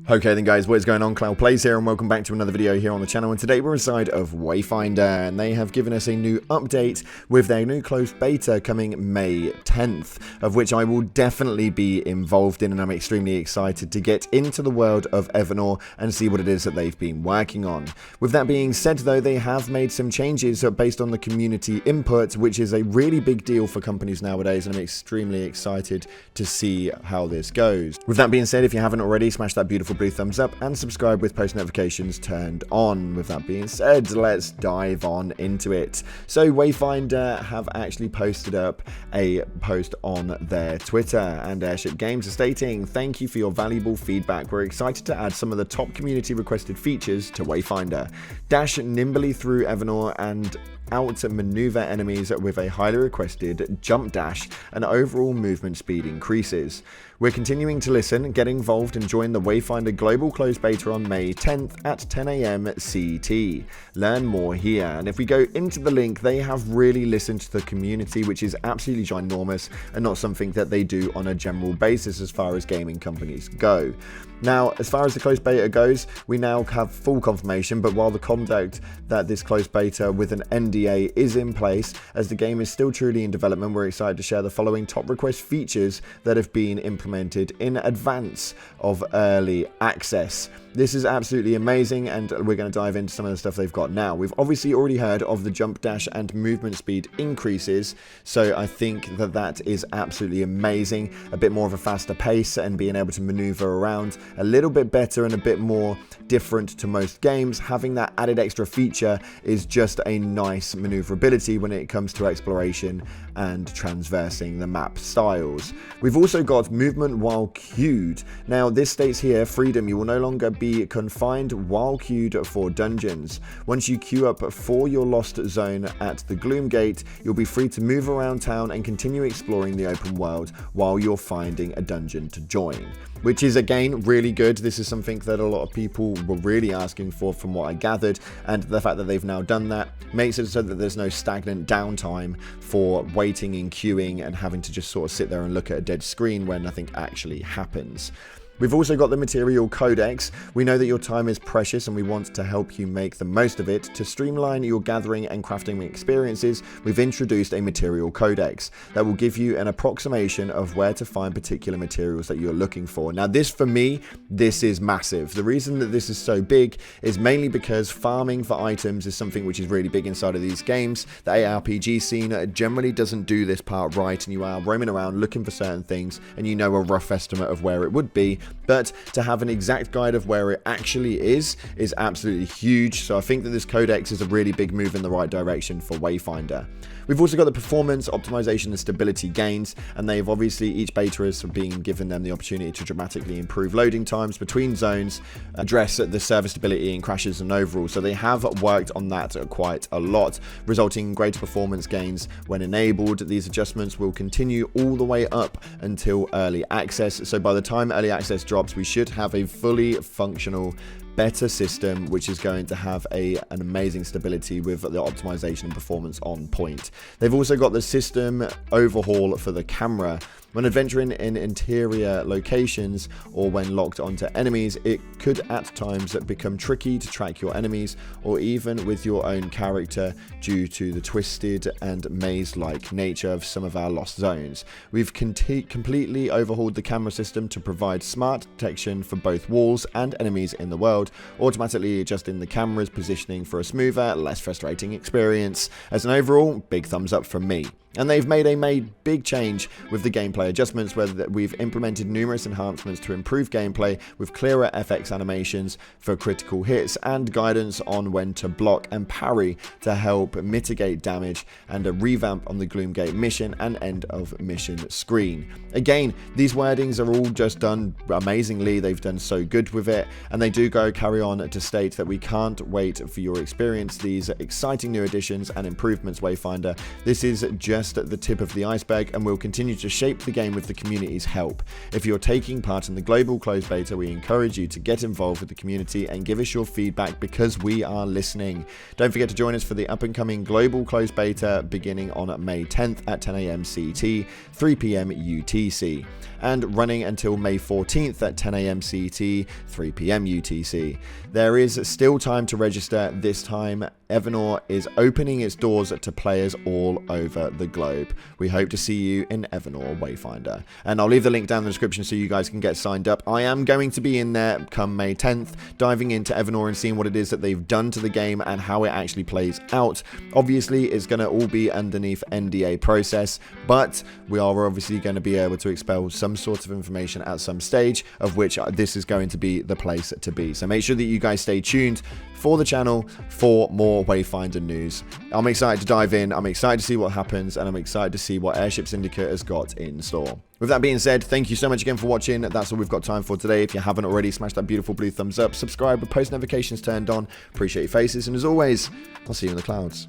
Okay then guys, what is going on? Cloud Plays here and welcome back to another video here on the channel, and today we're inside of Wayfinder and they have given us a new update with their new closed beta coming May 10th, of which I will definitely be involved in, and I'm extremely excited to get into the world of Evernorth and see what it is that they've been working on. With that being said though, they have made some changes based on the community input, which is a really big deal for companies nowadays, and I'm extremely excited to see how this goes. With that being said, if you haven't already, smash that beautiful blue thumbs up and subscribe with post notifications turned on. With that being said, let's dive on into it. So Wayfinder have actually posted up a post on their Twitter, and Airship Games are stating, "Thank you for your valuable feedback. We're excited to add some of the top community requested features to Wayfinder. Dash nimbly through Evernorth and out-maneuver enemies with a highly requested jump dash, and overall movement speed increases. We're continuing to listen, get involved and join the Wayfinder Global Closed Beta on May 10th at 10 AM CT. Learn more here." And if we go into the link, they have really listened to the community, which is absolutely ginormous and not something that they do on a general basis as far as gaming companies go. Now, as far as the closed beta goes, we now have full confirmation, but while the conduct that this closed beta with an NDA is in place, as the game is still truly in development, we're excited to share the following top request features that have been implemented in advance of early access. This is absolutely amazing, and we're going to dive into some of the stuff they've got now. We've obviously already heard of the jump dash and movement speed increases, so I think that that is absolutely amazing. A bit more of a faster pace and being able to maneuver around a little bit better and a bit more different to most games. Having that added extra feature is just a nice maneuverability when it comes to exploration and transversing the map styles. We've also got movement while queued. Now this states here, freedom, you will no longer be confined while queued for dungeons. Once you queue up for your lost zone at the Gloom Gate, you'll be free to move around town and continue exploring the open world while you're finding a dungeon to join. Which is, again, really good. This is something that a lot of people were really asking for from what I gathered, and the fact that they've now done that makes it so that there's no stagnant downtime for waiting and queuing and having to just sort of sit there and look at a dead screen where nothing actually happens. We've also got the Material Codex. We know that your time is precious and we want to help you make the most of it. To streamline your gathering and crafting experiences, we've introduced a Material Codex that will give you an approximation of where to find particular materials that you're looking for. Now this, for me, this is massive. The reason that this is so big is mainly because farming for items is something which is really big inside of these games. The ARPG scene generally doesn't do this part right, and you are roaming around looking for certain things and you know a rough estimate of where it would be. But to have an exact guide of where it actually is absolutely huge. So I think that this codex is a really big move in the right direction for Wayfinder. We've also got the performance, optimization and stability gains, and they've obviously, each beta has been given them the opportunity to dramatically improve loading times between zones, address the server stability and crashes and overall. So they have worked on that quite a lot, resulting in greater performance gains when enabled. These adjustments will continue all the way up until early access. So by the time early access drops, we should have a fully functional better system, which is going to have an amazing stability with the optimization and performance on point. They've also got the system overhaul for the camera. When adventuring in interior locations or when locked onto enemies, it could at times become tricky to track your enemies or even with your own character due to the twisted and maze-like nature of some of our lost zones. We've completely overhauled the camera system to provide smart detection for both walls and enemies in the world, automatically adjusting the camera's positioning for a smoother, less frustrating experience. As an overall, big thumbs up from me. And they've made a big change with the gameplay adjustments, where we've implemented numerous enhancements to improve gameplay with clearer FX animations for critical hits and guidance on when to block and parry to help mitigate damage, and a revamp on the Gloomgate mission and end of mission screen. Again, these wordings are all just done amazingly. They've done so good with it, and they do carry on to state that we can't wait for your experience these exciting new additions and improvements, Wayfinder. This is just the tip of the iceberg, and we'll continue to shape the game with the community's help. If you're taking part in the global closed beta, we encourage you to get involved with the community and give us your feedback, because we are listening. Don't forget to join us for the up and coming global closed beta beginning on May 10th at 10 AM CT, 3 PM UTC. and running until May 14th at 10 a.m. CET, 3 p.m. UTC. There is still time to register. This time, Evernorth is opening its doors to players all over the globe. We hope to see you in Evernorth Wayfinder. And I'll leave the link down in the description so you guys can get signed up. I am going to be in there come May 10th, diving into Evernorth and seeing what it is that they've done to the game and how it actually plays out. Obviously, it's going to all be underneath NDA process, but we are obviously going to be able to expel some sort of information at some stage, of which this is going to be the place to be. So make sure that you guys stay tuned for the channel for more Wayfinder news. I'm excited to dive in, I'm excited to see what happens, and I'm excited to see what Airship Syndicate has got in store. With that being said, thank you so much again for watching. That's all we've got time for today. If you haven't already, smash that beautiful blue thumbs up, subscribe with post notifications turned on. Appreciate your faces, and as always, I'll see you in the clouds.